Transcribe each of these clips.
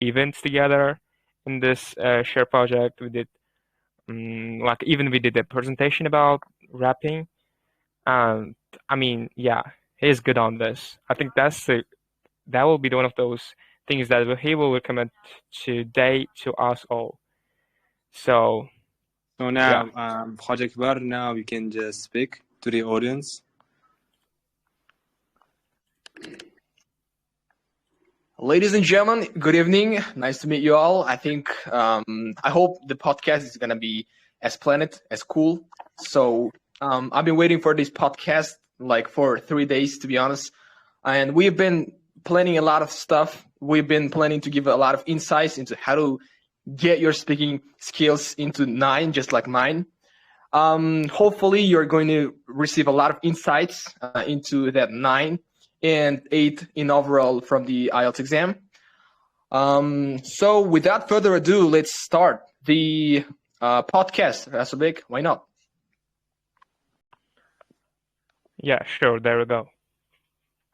events together in this shared project. We did we did a presentation about rapping. And I mean, yeah, he's good on this. I think that will be one of those things that he will recommend today to us all. So now, Khojiakbar, now you can just speak to the audience. Ladies and gentlemen, good evening. Nice to meet you all. I think, I hope the podcast is going to be as planned, as cool. So I've been waiting for this podcast like for 3 days, to be honest. And we've been planning a lot of stuff. We've been planning to give a lot of insights into how to get your speaking skills into 9, just like mine. Hopefully, you're going to receive a lot of insights into that 9 and 8 in overall from the IELTS exam. So without further ado, let's start the podcast. Rasobek, why not? Yeah, sure. There we go.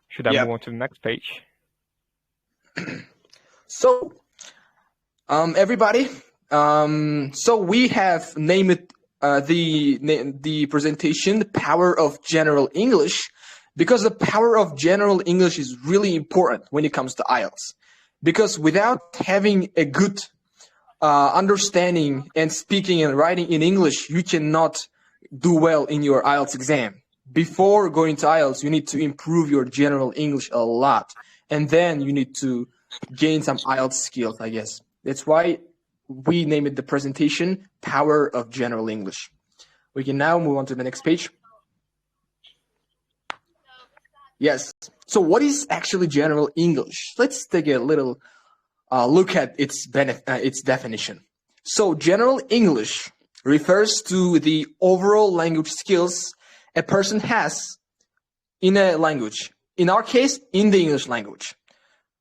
Should I move on to the next page? So, everybody, so we have named the presentation "The Power of General English," because the power of general English is really important when it comes to IELTS. Because without having a good understanding and speaking and writing in English, you cannot do well in your IELTS exam. Before going to IELTS, you need to improve your general English a lot. And then you need to gain some IELTS skills, I guess. That's why we named the presentation Power of General English. We can now move on to the next page. Yes. So what is actually general English? Let's take a little look at its definition. So general English refers to the overall language skills a person has in a language. In our case, in the English language.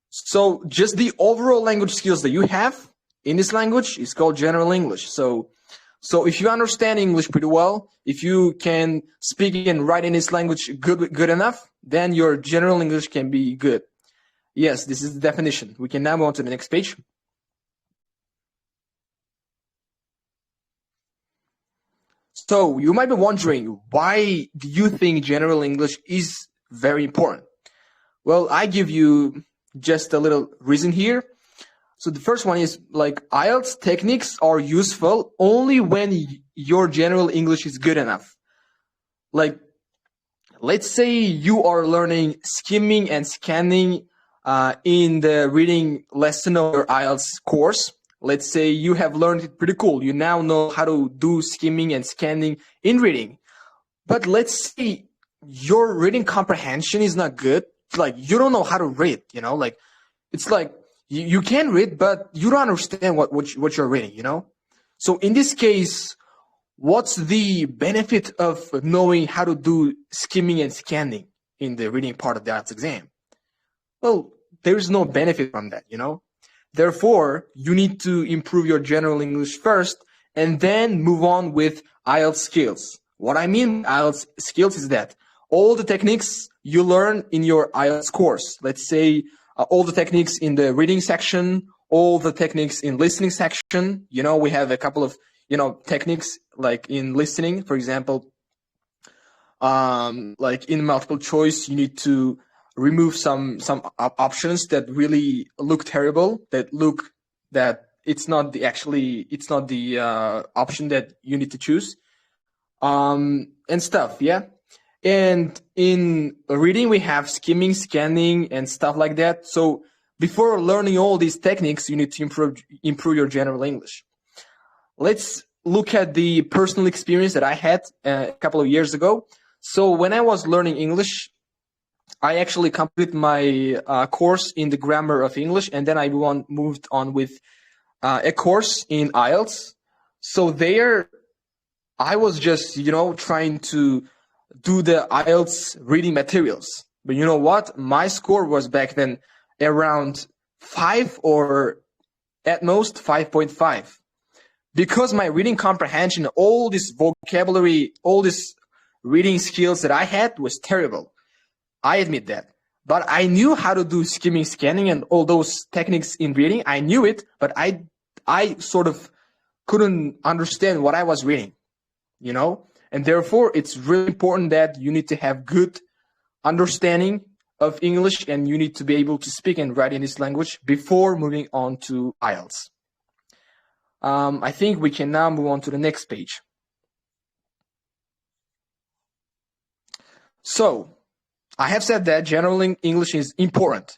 So just the overall language skills that you have in this language is called general English. So if you understand English pretty well, if you can speak and write in this language good enough, then your general English can be good. Yes, this is the definition. We can now move on to the next page. So you might be wondering, why do you think general English is very important? Well, I give you just a little reason here. So the first one is like IELTS techniques are useful only when your general English is good enough. Like, let's say you are learning skimming and scanning in the reading lesson of your IELTS course. Let's say you have learned it pretty cool. You now know how to do skimming and scanning in reading. But let's say your reading comprehension is not good. Like, you don't know how to read, you know? Like, it's like you can read, but you don't understand what you're reading, you know? So in this case, what's the benefit of knowing how to do skimming and scanning in the reading part of the IELTS exam? Well, there's no benefit from that, you know? Therefore, you need to improve your general English first and then move on with IELTS skills. What I mean by IELTS skills is that all the techniques you learn in your IELTS course, let's say all the techniques in the reading section, all the techniques in listening section, you know, we have a couple of, you know, techniques like in listening, for example, like in multiple choice, you need to remove some options that really look terrible, that it's not the option that you need to choose, and stuff, yeah. And in reading, we have skimming, scanning, and stuff like that. So before learning all these techniques, you need to improve your general English. Let's look at the personal experience that I had a couple of years ago. So when I was learning English, I actually completed my course in the grammar of English, and then I moved on with a course in IELTS. So there, I was just, you know, trying to do the IELTS reading materials. But you know what? My score was back then around 5 or at most 5.5. Because my reading comprehension, all this vocabulary, all this reading skills that I had was terrible. I admit that. But I knew how to do skimming, scanning, and all those techniques in reading. I knew it, but I sort of couldn't understand what I was reading, you know? And therefore, it's really important that you need to have good understanding of English, and you need to be able to speak and write in this language before moving on to IELTS. I think we can now move on to the next page. So, I have said that general English is important,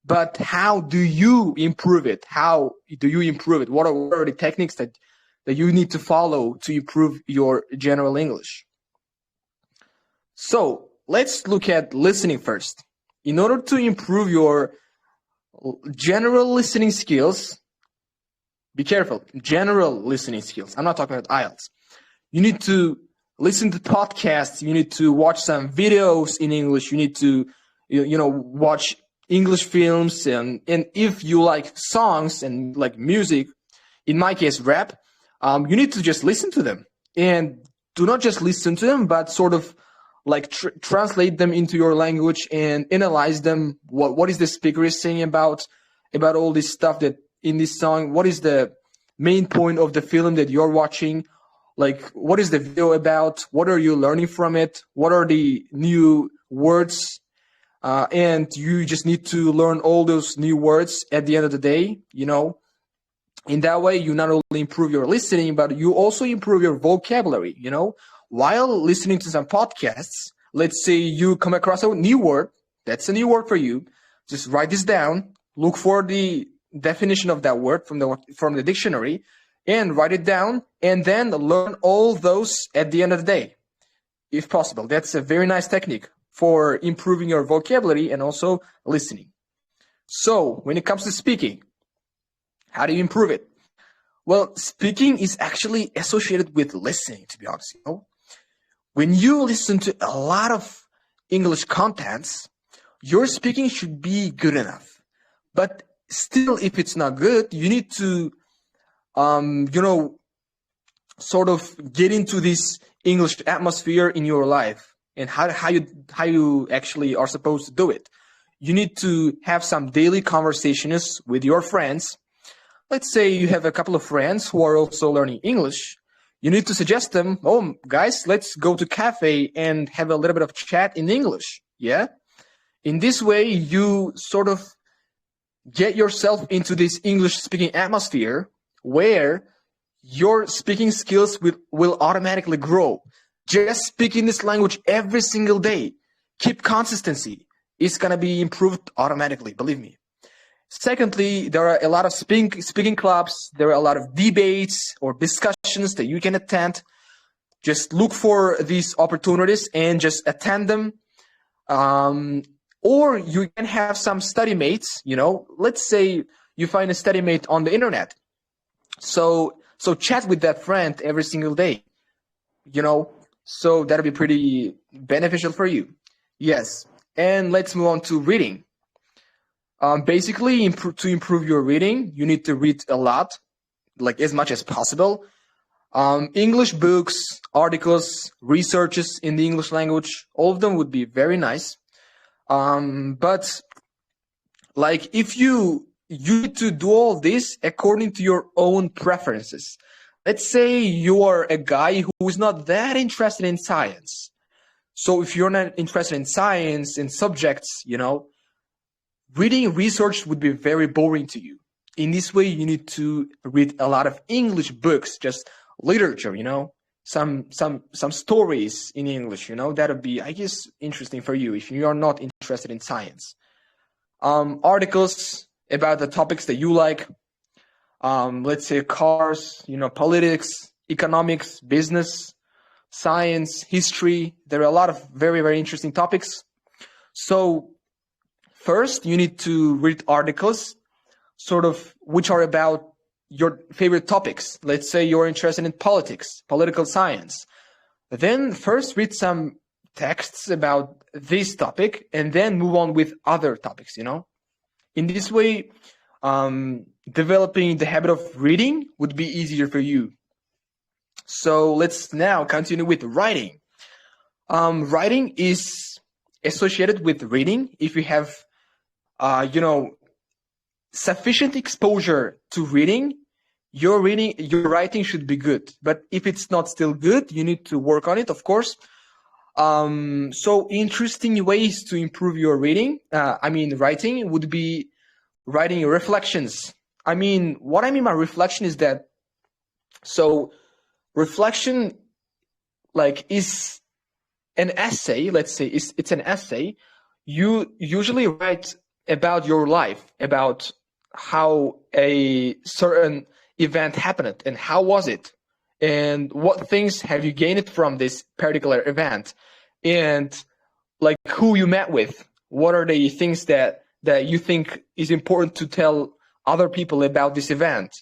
but how do you improve it? How do you improve it? What are the techniques that you need to follow to improve your general English? So, let's look at listening first. In order to improve your general listening skills, be careful, general listening skills. I'm not talking about IELTS. You need to listen to podcasts. You need to watch some videos in English. You need to, watch English films. And if you like songs and like music, in my case, rap, you need to just listen to them. And do not just listen to them, but sort of like translate them into your language and analyze them. What is the speaker is saying about all this stuff that in this song? What is the main point of the film that you're watching? Like, what is the video about? What are you learning from it? What are the new words? And you just need to learn all those new words at the end of the day, you know. In that way, you not only improve your listening, but you also improve your vocabulary, you know. While listening to some podcasts, let's say you come across a new word. That's a new word for you. Just write this down. Look for the definition of that word from the dictionary and write it down, and then learn all those at the end of the day, if possible. That's a very nice technique for improving your vocabulary and also listening. So when it comes to speaking, how do you improve it? Well, speaking is actually associated with listening, to be honest. You know? When you listen to a lot of English contents, your speaking should be good enough. But still, if it's not good, you need to sort of get into this English atmosphere in your life, and how you actually are supposed to do it. You need to have some daily conversations with your friends. Let's say you have a couple of friends who are also learning English. You need to suggest them, oh, guys, let's go to cafe and have a little bit of chat in English. Yeah. In this way, you sort of get yourself into this English speaking atmosphere where your speaking skills will automatically grow. Just speaking this language every single day, keep consistency. It's going to be improved automatically, believe me. Secondly, there are a lot of speaking clubs. There are a lot of debates or discussions that you can attend. Just look for these opportunities and just attend them. Or you can have some study mates, you know. Let's say you find a study mate on the internet. So chat with that friend every single day, you know. So that'll be pretty beneficial for you. Yes. And let's move on to reading. Basically, to improve your reading, you need to read a lot, like as much as possible. English books, articles, researches in the English language, all of them would be very nice. But like if you need to do all this according to your own preferences. Let's say you are a guy who is not that interested in science. So if you're not interested in science and subjects, you know, reading research would be very boring to you. In this way, you need to read a lot of English books, just literature, you know, some stories in English, you know, that would be, I guess, interesting for you if you are not interested in science. Articles about the topics that you like, let's say cars, you know, politics, economics, business, science, history. There are a lot of very, very interesting topics. So first, you need to read articles, sort of, which are about your favorite topics. Let's say you're interested in politics, political science. Then first read some texts about this topic and then move on with other topics, you know. In this way, developing the habit of reading would be easier for you. So let's now continue with writing. Writing is associated with reading. If you have, sufficient exposure to reading, your writing should be good. But if it's not still good, you need to work on it, of course. So interesting ways to improve your writing would be writing reflections. What I mean by reflection is that, so reflection is an essay. Let's say it's an essay. You usually write about your life, about how a certain event happened and how was it, and what things have you gained from this particular event, and who you met with. What are the things that you think is important to tell other people about this event?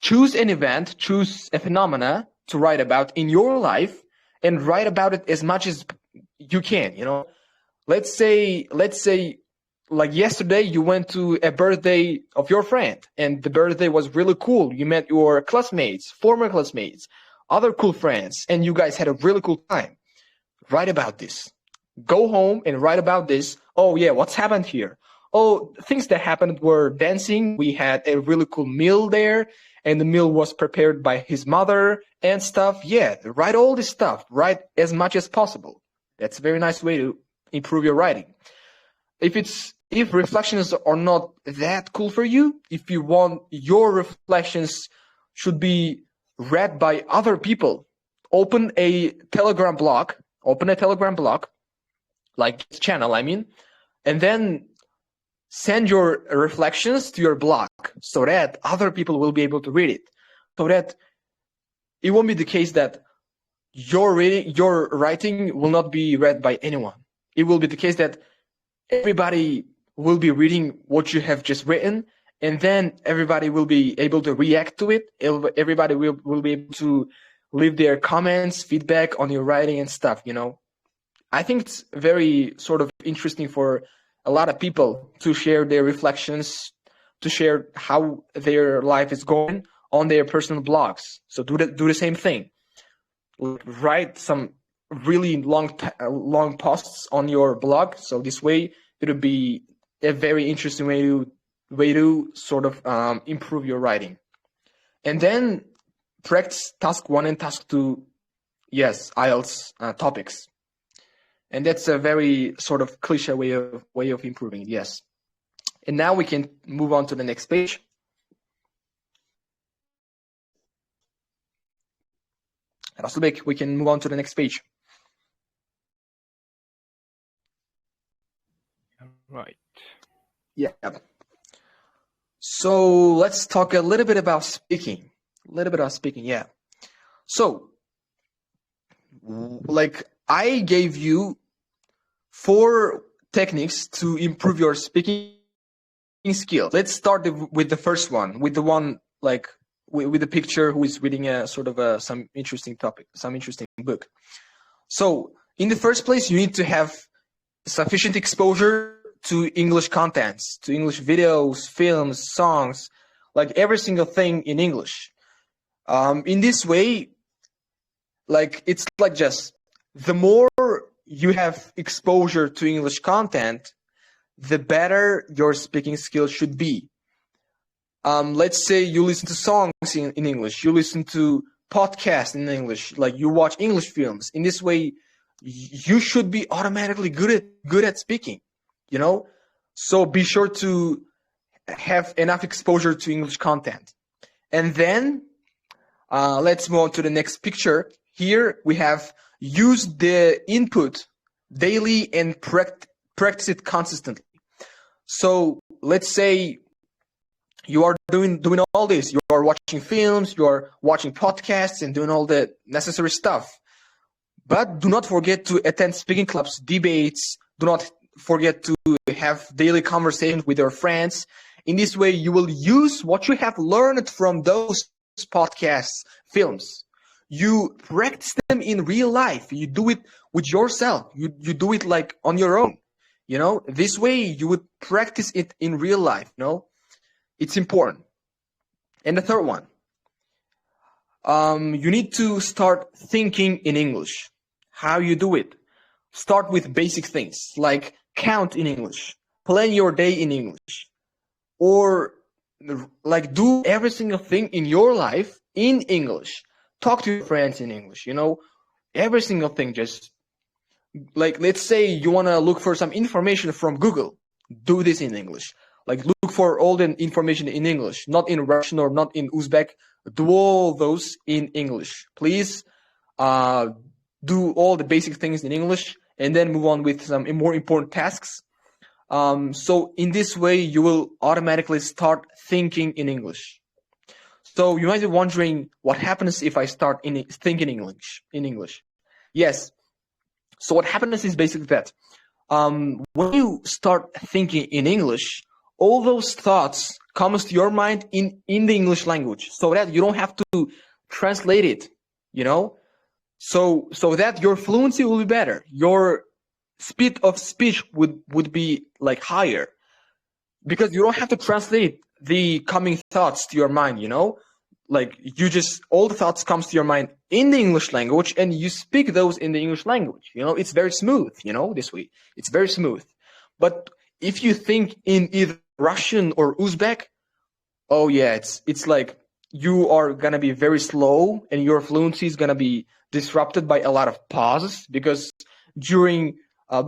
Choose an event, choose a phenomena to write about in your life, and write about it as much as you can. Let's say yesterday you went to a birthday of your friend, and the birthday was really cool. You met your classmates, former classmates, other cool friends, and you guys had a really cool time. Write about this. Go home and write about this. Oh yeah, what's happened here? Oh, things that happened were dancing. We had a really cool meal there, and the meal was prepared by his mother and stuff. Yeah, write all this stuff. Write as much as possible. That's a very nice way to improve your writing. If reflections are not that cool for you, if you want your reflections should be read by other people, open a Telegram blog, like this channel, and then send your reflections to your blog so that other people will be able to read it, so that it won't be the case that your writing will not be read by anyone. It will be the case that everybody will be reading what you have just written, and then everybody will be able to react to it. Everybody will be able to leave their comments, feedback on your writing and stuff, I think it's very sort of interesting for a lot of people to share their reflections, to share how their life is going on their personal blogs. So do the same thing. Write some really long posts on your blog. So this way it'll be a very interesting way to sort of improve your writing. And then practice task 1 and task 2. Yes, IELTS topics. And that's a very sort of cliche way of improving. Yes. And now we can move on to the next page. Rasulbek, we can move on to the next page. Right. Yeah. So let's talk a little bit about speaking. Yeah. So, I gave you 4 techniques to improve your speaking skills. Let's start with the first one, with the one with the picture who is reading a sort of some interesting topic, some interesting book. So in the first place, you need to have sufficient exposure to English contents, to English videos, films, songs, every single thing in English. In this way, it's just the more you have exposure to English content, the better your speaking skills should be. Let's say you listen to songs in English, you listen to podcasts in English, you watch English films. In this way, you should be automatically good at speaking, So be sure to have enough exposure to English content. And then let's move on to the next picture. Here we have use the input daily and practice it consistently. So let's say you are doing all this. You are watching films, you are watching podcasts and doing all the necessary stuff. But do not forget to attend speaking clubs, debates. Do not forget to have daily conversations with your friends. In this way, you will use what you have learned from those podcasts, films. You practice them in real life. You do it with yourself. You do it on your own. This way you would practice it in real life. It's important. And the third one, you need to start thinking in English. How you do it? start with basic things like count in English, plan your day in English, or like do every single thing in your life in English. Talk to your friends in English, every single thing. Just like, let's say you want to look for some information from Google, do this in English. Like, look for all the information in English, not in Russian or not in Uzbek. Do all those in English. Please do all the basic things in English and then move on with some more important tasks. So in this way, you will automatically start thinking in English. So you might be wondering, what happens if I start thinking in English? Yes. So what happens is basically that when you start thinking in English, all those thoughts comes to your mind in the English language, so that you don't have to translate it, so that your fluency will be better. Your speed of speech would be like higher, because you don't have to translate the coming thoughts to your mind, like all the thoughts comes to your mind in the English language, and you speak those in the English language. It's very smooth, this way. It's very smooth. But if you think in either Russian or Uzbek, oh yeah, it's like you are gonna be very slow, and your fluency is gonna be disrupted by a lot of pauses, because while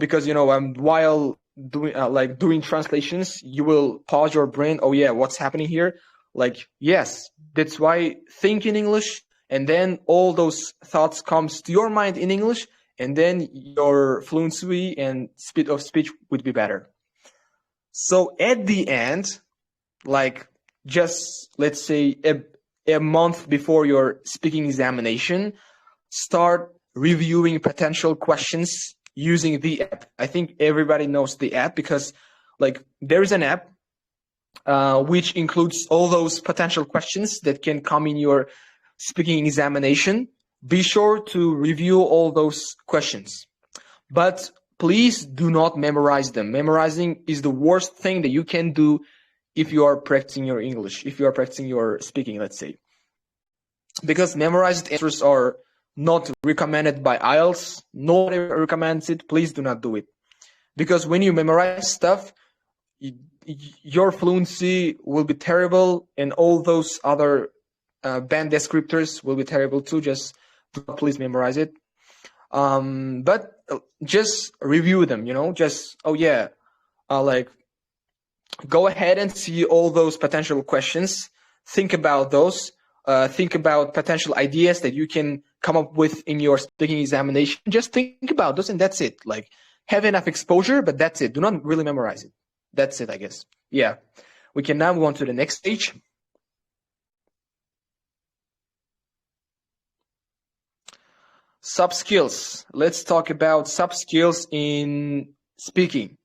doing translations, you will pause your brain. Oh yeah, what's happening here? Like, yes, that's why think in English, and then all those thoughts comes to your mind in English, and then your fluency and speed of speech would be better. So at the end, like, just let's say a month before your speaking examination, start reviewing potential questions using the app. I think everybody knows the app, because like there is an app which includes all those potential questions that can come in your speaking examination. Be sure to review all those questions, but please do not memorize them. Memorizing is the worst thing that you can do if you are practicing your English, if you are practicing your speaking, let's say. Because memorized answers are not recommended by IELTS. Nobody recommends it. Please do not do it. Because when you memorize stuff, your fluency will be terrible, and all those other band descriptors will be terrible too. Just please memorize it. But just review them, just, like, go ahead and see all those potential questions. Think about those. Think about potential ideas that you can come up with in your speaking examination. Just think about those, and that's it. Like, have enough exposure, but that's it. Do not really memorize it. That's it, I guess. Yeah. We can now move on to the next stage. Sub-skills. Let's talk about sub-skills in speaking.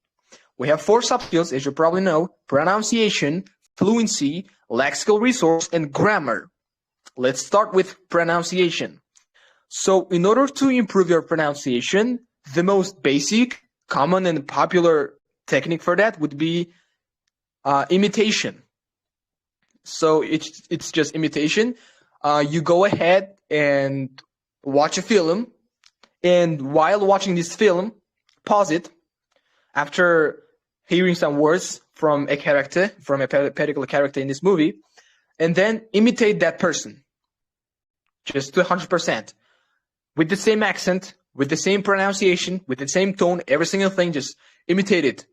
We have 4 sub-skills, as you probably know: pronunciation, fluency, lexical resource, and grammar. Let's start with pronunciation. So in order to improve your pronunciation, the most basic, common, and popular technique for that would be imitation. So it's just imitation. You go ahead and watch a film, and while watching this film, pause it after hearing some words from a particular character in this movie, and then imitate that person, just to 100%, with the same accent, with the same pronunciation, with the same tone, every single thing. Just imitate it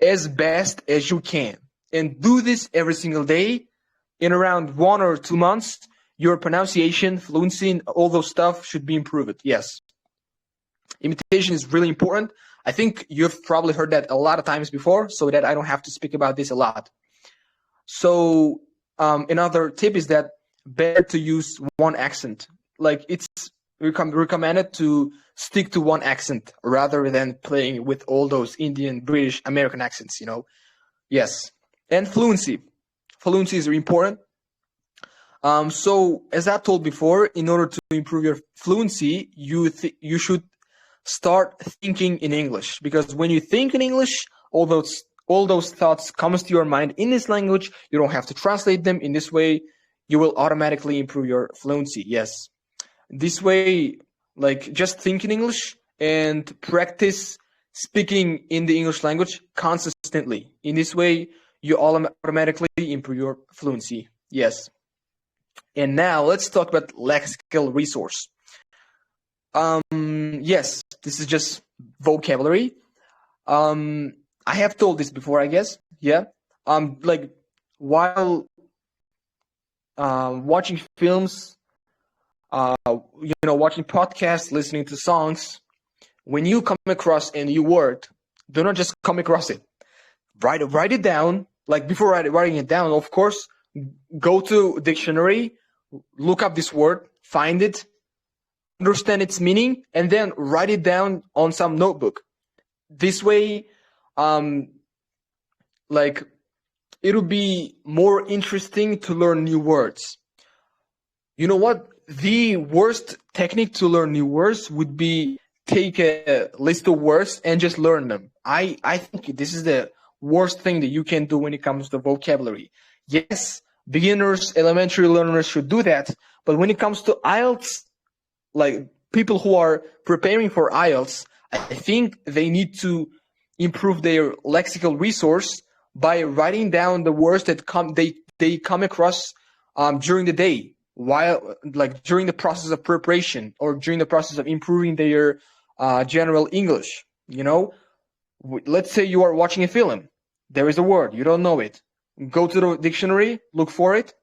as best as you can, and do this every single day. In around 1 or 2 months, your pronunciation, fluency, and all those stuff should be improved. Yes. Imitation is really important. I think you've probably heard that a lot of times before, so that I don't have to speak about this a lot. So another tip is that better to use one accent. Like, it's recommended to stick to one accent rather than playing with all those Indian, British, American accents, Yes. And fluency. Fluency is important. So as I told before, in order to improve your fluency, you should start thinking in English, because when you think in English, all those thoughts comes to your mind in this language. You don't have to translate them. In this way, you will automatically improve your fluency. Yes. This way, like, just think in English, and practice speaking in the English language consistently. In this way, you automatically improve your fluency. Yes. And now let's talk about lexical resource. Yes, this is just vocabulary. I have told this before, I guess. Yeah. Like while watching films, watching podcasts, listening to songs, when you come across a new word, do not just come across it. Write it down. Like before writing it down, of course, go to dictionary, look up this word, find it, understand its meaning, and then write it down on some notebook. This way, like it'll be more interesting to learn new words. You know what? The worst technique to learn new words would be take a list of words and just learn them. I think this is the worst thing that you can do when it comes to vocabulary. Yes, beginners, elementary learners should do that, but when it comes to IELTS, like people who are preparing for IELTS, I think they need to improve their lexical resource by writing down the words that they come across during the day, while like during the process of preparation or during the process of improving their general English. Let's say you are watching a film. There is a word, you don't know it. Go to the dictionary, look for it,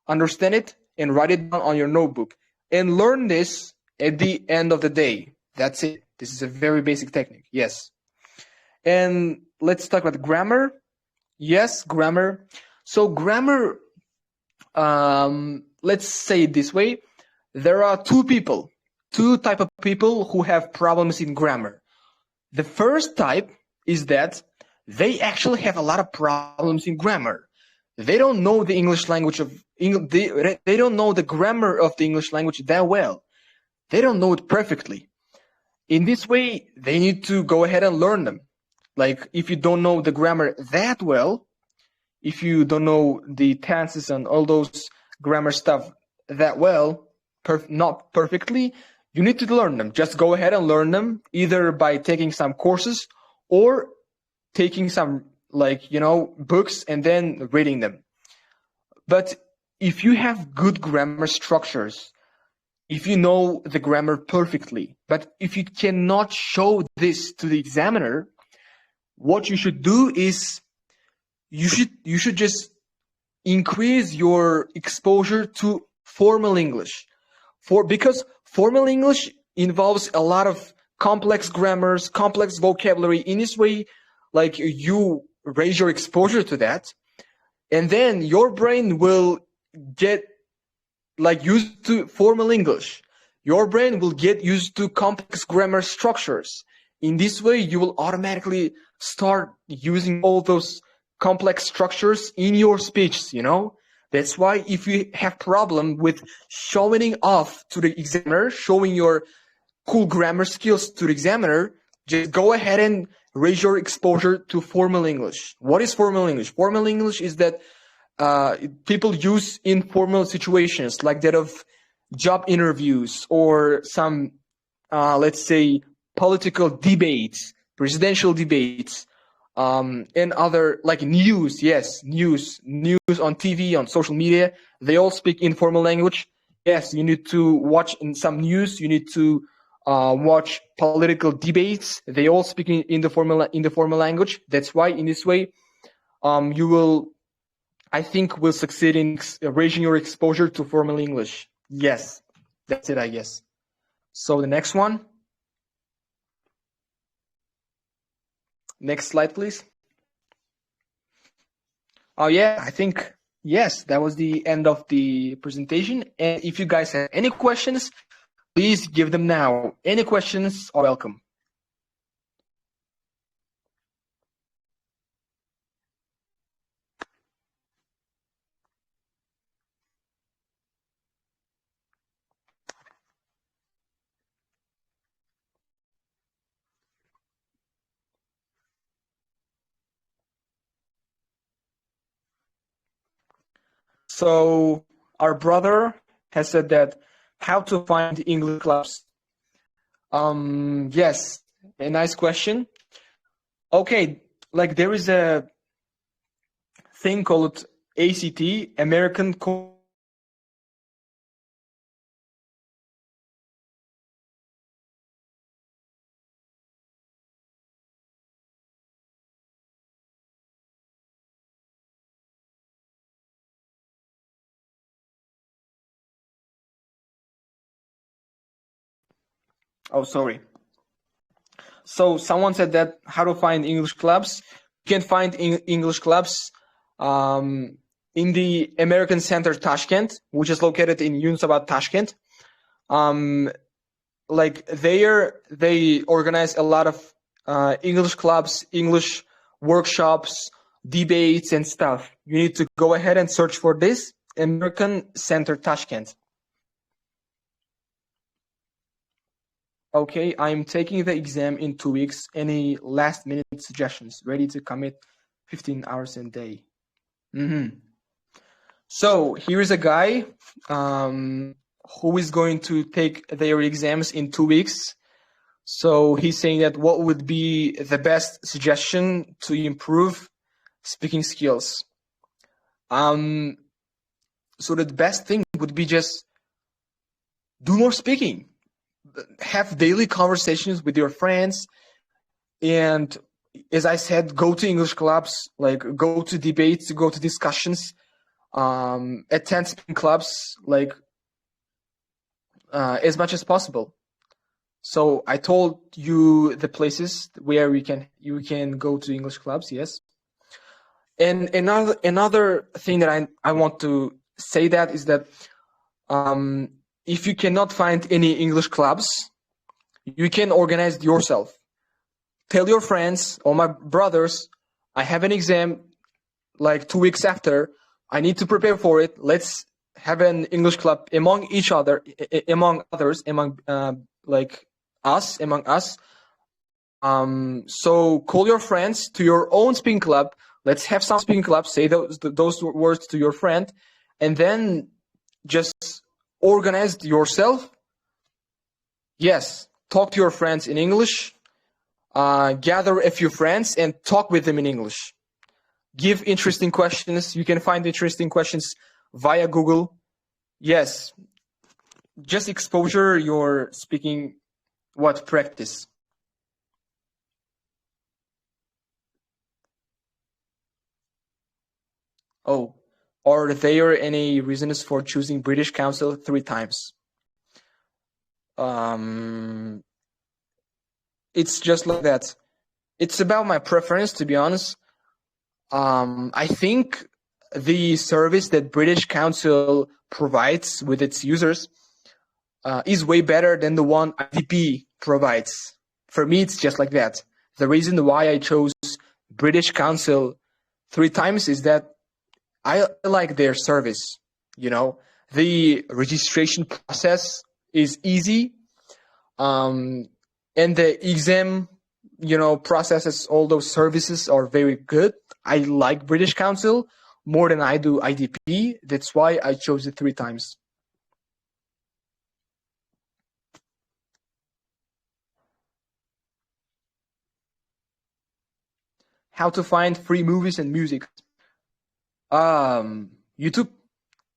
understand it, and write it down on your notebook. And learn this at the end of the day. That's it. This is a very basic technique. Yes. And let's talk about grammar. Yes, grammar. So grammar, let's say it this way. There are two type of people who have problems in grammar. The first type is that they actually have a lot of problems in grammar. They don't know the English language they don't know the grammar of the English language that well. They don't know it perfectly. In this way, they need to go ahead and learn them. Like if you don't know the grammar that well, if you don't know the tenses and all those grammar stuff that well, not perfectly, you need to learn them. Just go ahead and learn them either by taking some courses or taking some books and then reading them. But if you have good grammar structures, if you know the grammar perfectly, but if you cannot show this to the examiner, what you should do is you should just increase your exposure to formal English. Because formal English involves a lot of complex grammars, complex vocabulary. In this way, like you raise your exposure to that, and then your brain will get used to formal English. Your brain will get used to complex grammar structures. In this way, you will automatically start using all those complex structures in your speech, That's why if you have problem with showing off to the examiner, showing your cool grammar skills to the examiner, just go ahead and raise your exposure to formal English. What is formal English? Formal English is that people use in formal situations like that of job interviews or some, let's say, political debates, presidential debates, and other like news. Yes, news on TV, on social media. They all speak informal language. Yes, you need to watch in some news. You need to watch political debates. They all speak in the formal language. That's why in this way, you will, I think, will succeed in raising your exposure to formal English. Yes, that's it, I guess. So the next one. Next slide, please. Oh yeah, I think, yes, that was the end of the presentation. And if you guys have any questions, please give them now. Any questions are welcome. So our brother has said that how to find English clubs. Yes, a nice question. Okay, like there is a thing called ACT, American. Oh, sorry. So someone said that how to find English clubs. You can find English clubs in the American Center, Tashkent, which is located in Yunusobod, Tashkent. Like there, they organize a lot of English clubs, English workshops, debates, and stuff. You need to go ahead and search for this American Center, Tashkent. Okay, I'm taking the exam in 2 weeks. Any last minute suggestions? Ready to commit 15 hours a day. So here's a guy who is going to take their exams in 2 weeks. So he's saying that what would be the best suggestion to improve speaking skills? So the best thing would be just do more speaking. Have daily conversations with your friends, and as I said, go to English clubs, like go to debates, go to discussions, attend speaking clubs, like as much as possible. So I told you the places where you can go to English clubs, yes. And another thing that I want to say that is that if you cannot find any English clubs, you can organize it yourself. Tell your friends or my brothers, I have an exam like 2 weeks after. I need to prepare for it. Let's have an English club among each other, among others, among us. So call your friends to your own speaking club. Let's have some speaking clubs. Say those words to your friend, and then just organize yourself. Yes, talk to your friends in English. Gather a few friends and talk with them in English. Give interesting questions. You can find interesting questions via Google. Yes, just exposure your speaking practice. Oh, are there any reasons for choosing British Council 3 times? It's just like that. It's about my preference, to be honest. I think the service that British Council provides with its users is way better than the one IDP provides. For me, it's just like that. The reason why I chose British Council 3 times is that I like their service. The registration process is easy, and the exam, processes, all those services are very good. I like British Council more than I do IDP. That's why I chose it 3 times. How to find free movies and music? YouTube.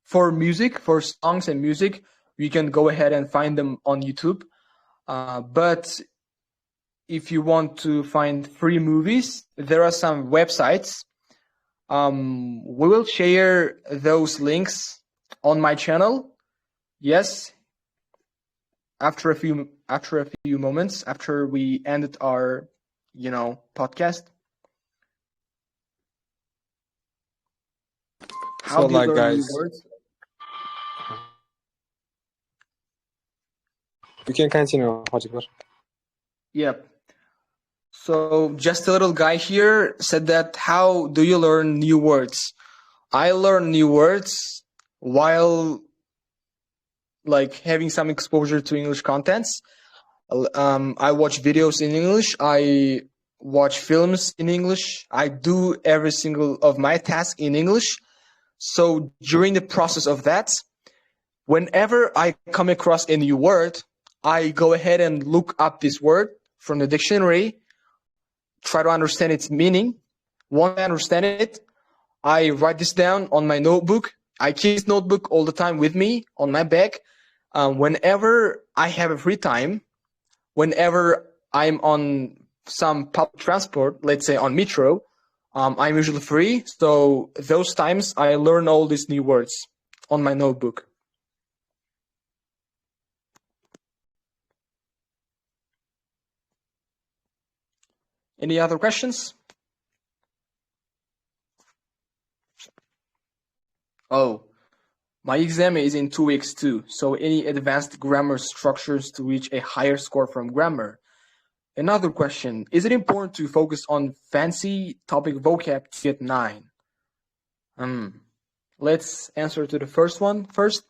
For music, for songs and music, you can go ahead and find them on YouTube. But if you want to find free movies, there are some websites. We will share those links on my channel. Yes, after a few moments after we ended our podcast. So like guys, you can continue, Khojiakbar. Yep. So just a little guy here said that, how do you learn new words? I learn new words while having some exposure to English contents. I watch videos in English. I watch films in English. I do every single of my tasks in English. So during the process of that, whenever I come across a new word, I go ahead and look up this word from the dictionary, try to understand its meaning. Once I understand it, I write this down on my notebook. I keep this notebook all the time with me on my bag. Whenever I have a free time, whenever I'm on some public transport, let's say on metro, I'm usually free. So those times I learn all these new words on my notebook. Any other questions? Oh, my exam is in 2 weeks too. So any advanced grammar structures to reach a higher score from grammar? Another question, is it important to focus on fancy topic vocab to get 9? Let's answer to the first one first.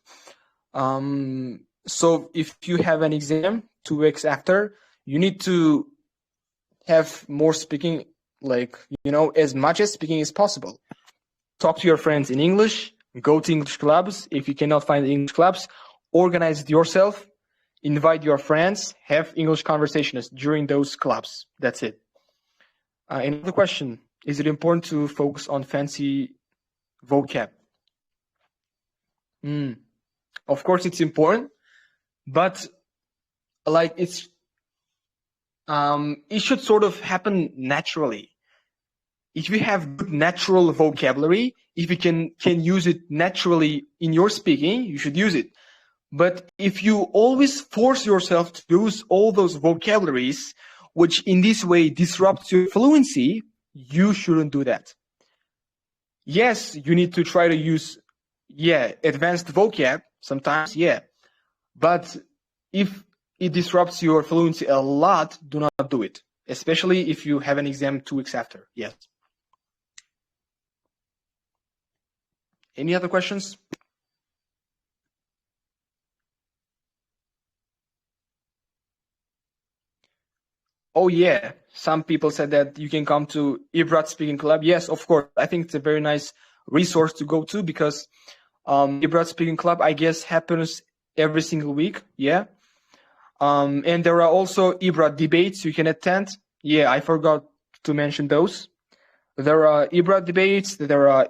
So if you have an exam 2 weeks after, you need to have more speaking, like, as much as speaking as possible. Talk to your friends in English, go to English clubs. If you cannot find English clubs, organize it yourself. Invite your friends, have English conversations during those clubs. That's it. Another question, is it important to focus on fancy vocab? Of course it's important, but it should sort of happen naturally. If you have good natural vocabulary, if you can use it naturally in your speaking, you should use it. But if you always force yourself to use all those vocabularies, which in this way disrupts your fluency, you shouldn't do that. Yes, you need to try to use, advanced vocab sometimes, but if it disrupts your fluency a lot, do not do it, especially if you have an exam 2 weeks after. Yes. Any other questions? Oh yeah, some people said that you can come to Ibrat Speaking Club. Yes, of course. I think it's a very nice resource to go to because Ibrat Speaking Club, I guess, happens every single week. Yeah. And there are also Ibrat debates you can attend. Yeah, I forgot to mention those. There are Ibrat debates. There are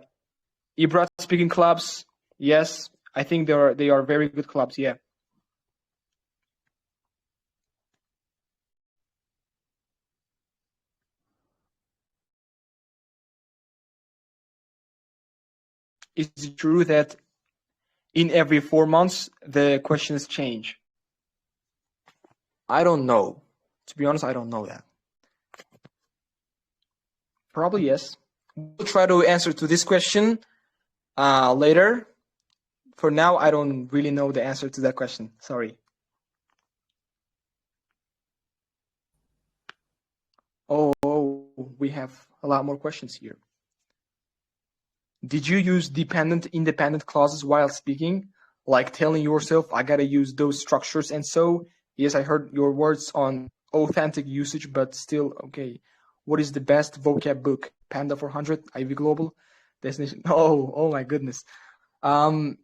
Ibrat speaking clubs. Yes, I think they are very good clubs. Yeah. Is it true that in every 4 months the questions change? I don't know. To be honest, I don't know that. Probably yes. We'll try to answer to this question later. For now, I don't really know the answer to that question. Sorry. Oh, we have a lot more questions here. Did you use dependent, independent clauses while speaking? Like telling yourself, I gotta use those structures and so? Yes, I heard your words on authentic usage, but still, okay. What is the best vocab book? Panda 400, Ivy Global, Destination. Oh my goodness. I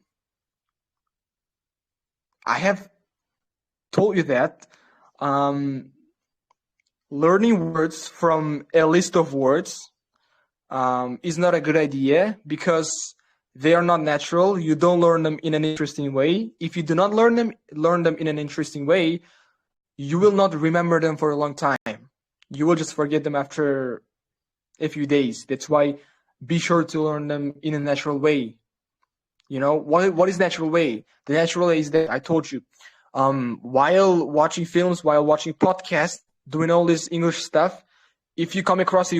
have told you that learning words from a list of words is not a good idea because they are not natural. You don't learn them in an interesting way. If you do not learn them in an interesting way, you will not remember them for a long time. You will just forget them after a few days. That's why be sure to learn them in a natural way. What is natural way? The natural way is that I told you, while watching films, while watching podcasts, doing all this English stuff, if you come across a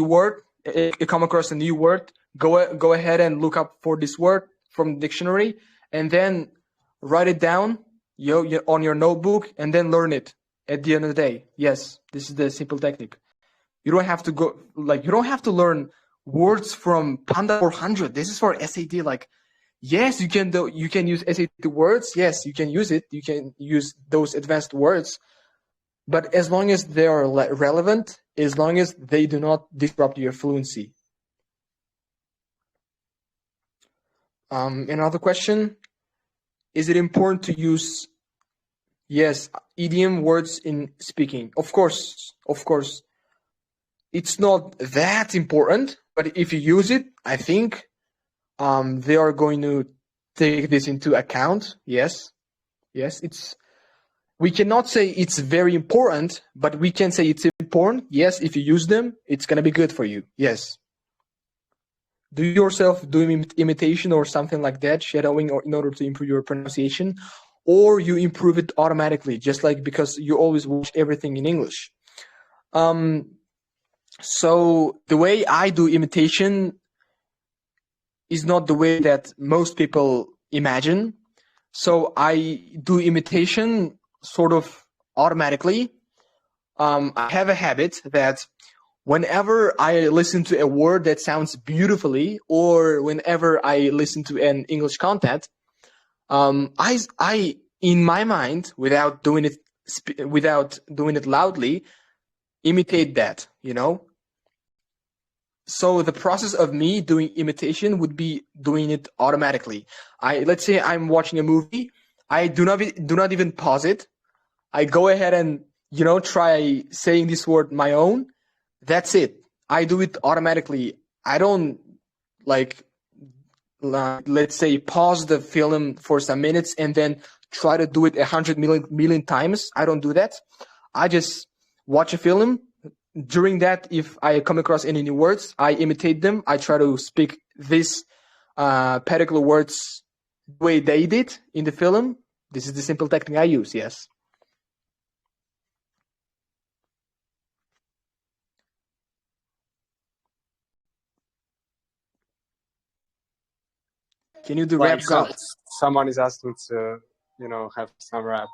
new word, go ahead and look up for this word from the dictionary and then write it down on your notebook and then learn it at the end of the day. Yes, this is the simple technique. You don't have to learn words from Panda 400. This is for SAT. Yes, you can use SAT words. Yes, you can use it. You can use those advanced words. But as long as they are relevant, as long as they do not disrupt your fluency. Another question, is it important to use Yes, idiom words in speaking. Of course. It's not that important, but if you use it, I think they are going to take this into account. Yes, we cannot say it's very important, but we can say it's important. Yes, if you use them, it's gonna be good for you. Yes. Do you yourself do imitation or something like that, shadowing, or in order to improve your pronunciation, or you improve it automatically, just like because you always watch everything in English? So the way I do imitation is not the way that most people imagine. So I do imitation sort of automatically. I have a habit that whenever I listen to a word that sounds beautifully, or whenever I listen to an English content, I in my mind, without doing it loudly, imitate that, you know. So the process of me doing imitation would be doing it automatically. Let's say I'm watching a movie. I do not even pause it. I go ahead and, you know, try saying this word my own. That's it. I do it automatically. I don't let's say pause the film for some minutes and then try to do it 100 million times. I don't do that. I just watch a film. During that, if I come across any new words, I imitate them. I try to speak these particular words the way they did in the film. This is the simple technique I use, yes. Can you do rap god? Someone is asking to, have some rap.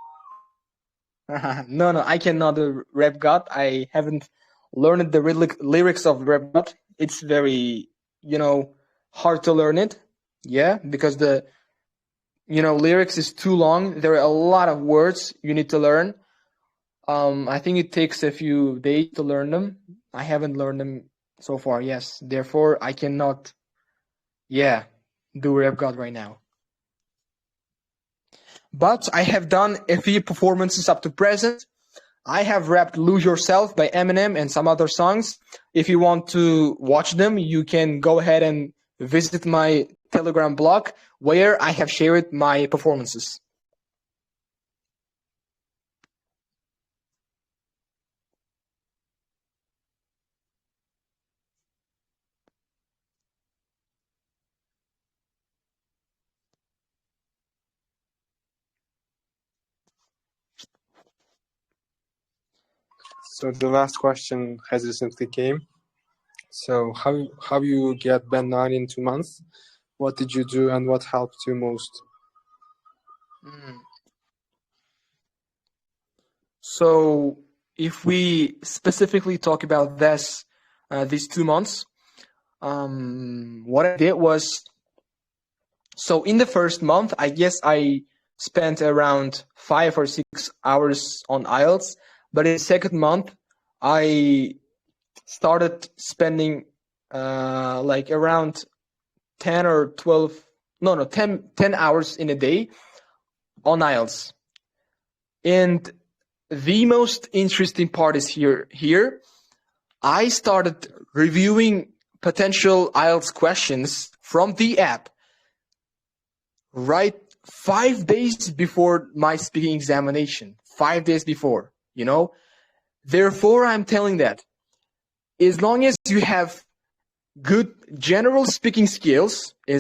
No, I cannot do rap god. I haven't learned the lyrics of rap god. It's very, hard to learn it. Yeah, because the, lyrics is too long. There are a lot of words you need to learn. I think it takes a few days to learn them. I haven't learned them so far, yes. Therefore, I cannot, do rap god right now. But I have done a few performances up to present. I have rapped Lose Yourself by Eminem and some other songs. If you want to watch them, you can go ahead and visit my Telegram blog where I have shared my performances. So the last question has recently came. So how you get Band 9 in 2 months? What did you do and what helped you most? So if we specifically talk about these 2 months, what I did was, so in the first month, I guess I spent around 5 or 6 hours on IELTS. But in the second month, I started spending around 10 hours in a day on IELTS. And the most interesting part is here. I started reviewing potential IELTS questions from the app right 5 days before my speaking examination. 5 days before. Therefore, I'm telling that as long as you have good general speaking skills, you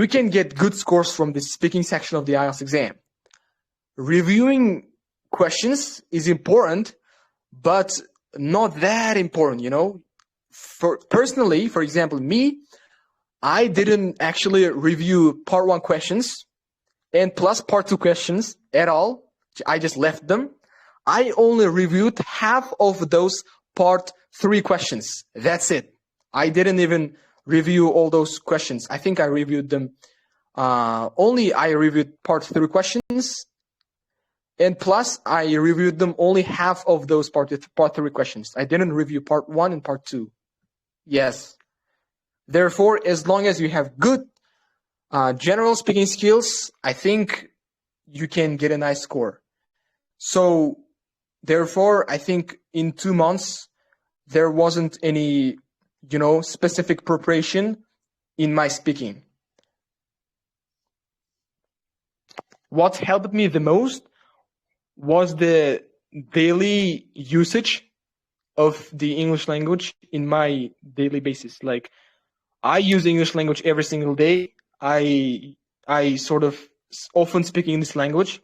can get good scores from the speaking section of the IELTS exam. Reviewing questions is important, but not that important, Personally, for example, me, I didn't actually review part 1 questions and plus part 2 questions at all. I just left them. I only reviewed half of those part 3 questions. That's it. I didn't even review all those questions. I think I reviewed them. I reviewed part 3 questions. And plus, I reviewed them only half of those part 3 questions. I didn't review part 1 and part 2. Yes. Therefore, as long as you have good General speaking skills, I think you can get a nice score. So therefore, I think in 2 months, there wasn't any, specific preparation in my speaking. What helped me the most was the daily usage of the English language in my daily basis. Like, I use English language every single day. I sort of often speak English language.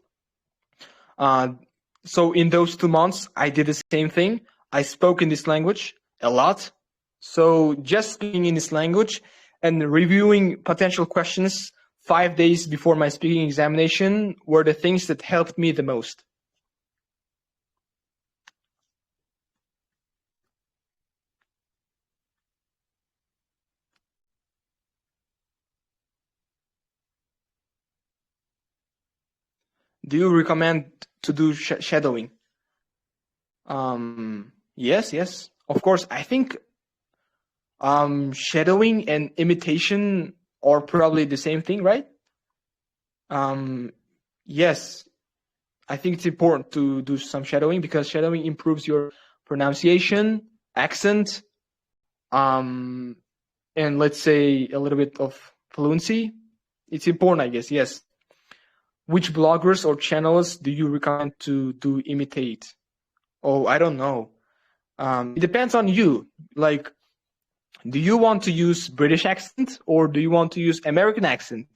So in those 2 months, I did the same thing. I spoke in this language a lot. So just speaking in this language and reviewing potential questions 5 days before my speaking examination were the things that helped me the most. Do you recommend to do shadowing? Yes, of course. I think shadowing and imitation are probably the same thing, right? Yes, I think it's important to do some shadowing because shadowing improves your pronunciation, accent, and let's say a little bit of fluency. It's important, I guess, yes. Which bloggers or channels do you recommend to imitate? Oh, I don't know. It depends on you. Like, do you want to use British accent or do you want to use American accent?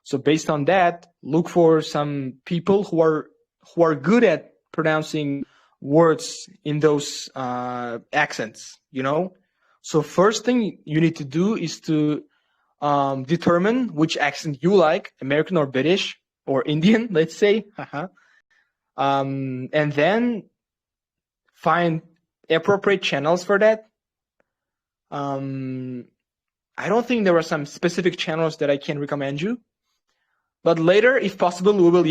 So based on that, look for some people who are good at pronouncing words in those accents, So first thing you need to do is to determine which accent you like, American or British or Indian, let's say. And then find appropriate channels for that. I don't think there are some specific channels that I can recommend you. But later, if possible, we will,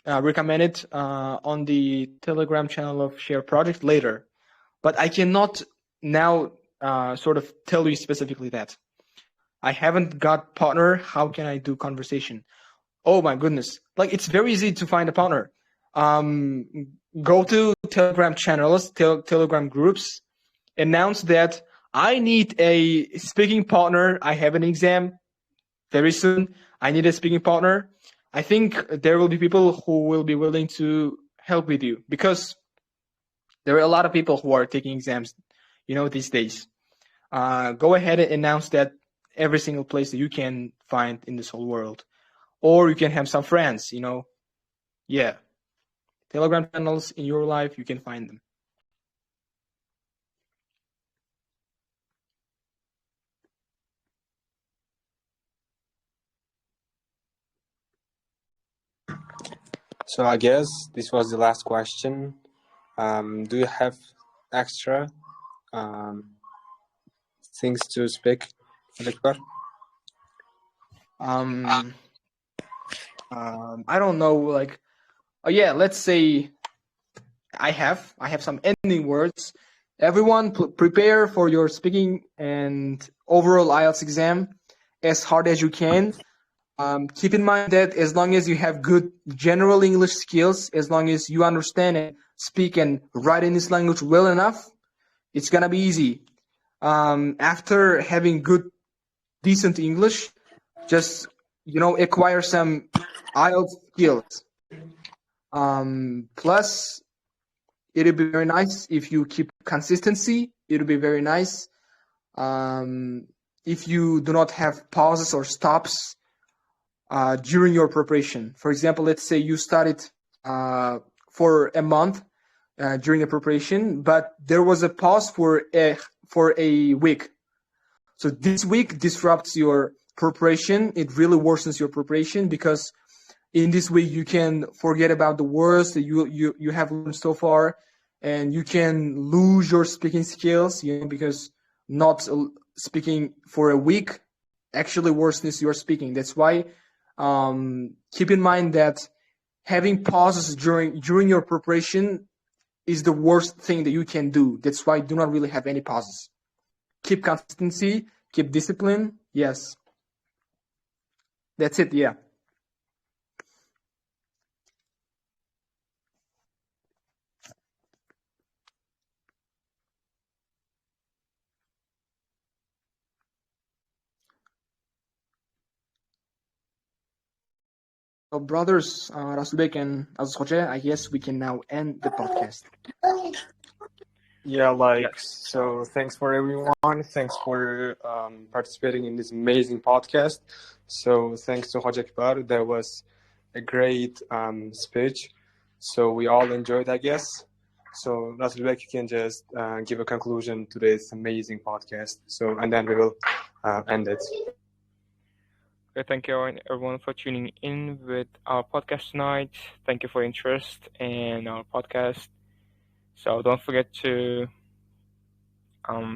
recommend it on the Telegram channel of Share Project later. But I cannot now sort of tell you specifically that. I haven't got partner. How can I do conversation? Oh my goodness. Like, it's very easy to find a partner. Go to Telegram channels, Telegram groups, announce that I need a speaking partner. I have an exam very soon. I need a speaking partner. I think there will be people who will be willing to help with you because there are a lot of people who are taking exams, these days. Go ahead and announce that every single place that you can find in this whole world. Or you can have some friends, Yeah. Telegram channels in your life, you can find them. So I guess this was the last question. Do you have extra things to speak, Adkhamov? I don't know, like, let's say I have some ending words. Everyone, prepare for your speaking and overall IELTS exam as hard as you can. Keep in mind that as long as you have good general English skills, as long as you understand and speak and write in this language well enough, it's gonna be easy. After having good, decent English, just acquire some IELTS skills. Plus, it'll be very nice if you keep consistency. It'll be very nice if you do not have pauses or stops during your preparation. For example, let's say you studied for a month during the preparation, but there was a pause for a week. So this week disrupts your preparation. It really worsens your preparation because in this week you can forget about the words that you have learned so far, and you can lose your speaking skills, because not speaking for a week actually worsens your speaking. That's why keep in mind that having pauses during your preparation is the worst thing that you can do. That's why do not really have any pauses. Keep consistency, keep discipline. Yes. That's it. Yeah. So, brothers, Rasulbek and Aziz Khoja, I guess we can now end the podcast. Yeah, like, Yes. so thanks for everyone. Thanks for participating in this amazing podcast. So thanks to Khojiakbar. That was a great speech. So we all enjoyed, I guess. So Rasulbek, you can just give a conclusion to this amazing podcast. So, and then we will end it. Okay, thank you everyone for tuning in with our podcast tonight. Thank you for your interest in our podcast. So don't forget to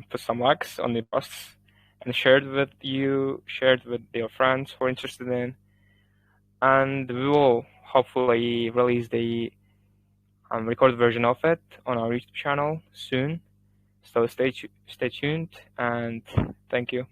put some likes on the posts and share it with your friends who are interested in. And we will hopefully release the recorded version of it on our YouTube channel soon. So stay tuned and thank you.